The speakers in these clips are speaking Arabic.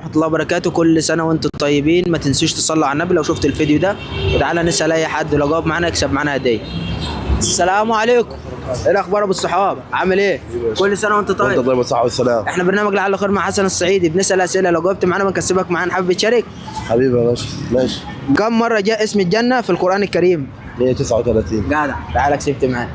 ورحمة الله وبركاته. كل سنة وانتم طيبين. ما تنسوش تصلوا على النبي لو شفت الفيديو ده، وتعالى نسأل أي حد لو جاوب معانا يكسب معانا هدية. السلام عليكم. ايه الأخبار أبو الصحاب؟ عامل ايه؟ كل سنة وانت طيب. وانت طيب والصحة والسلام. احنا برنامج لعل خير مع حسن الصعيدي، بنسأل أسئلة لو جاوبت معانا بنكسبك معانا. حابب تشارك؟ حبيبي يا باشا ماشي. كم مرة جاء اسم الجنة في القرآن الكريم؟ 139. جدع، تعالى كسبت معانا.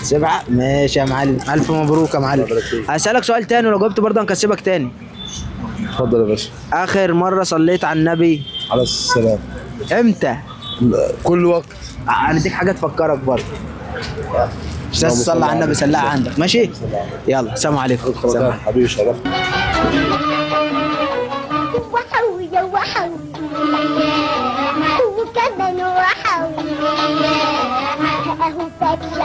سبعة. ماشي يا معلم، ألف مبروك يا معلم. هسألك سؤال تاني ولو جاوبت برضه هنكسبك تاني. اتفضل يا باشا. آخر مرة صليت على النبي على السلام. إمتى؟ كل وقت. هنديك حاجة تفكرك برضه. مش لازم تصلي على النبي، سلها عندك ماشي؟ يلا سلام عليكم. حبيبي شرفت. وحوي وحوي وكمان وحوي اهو فاكر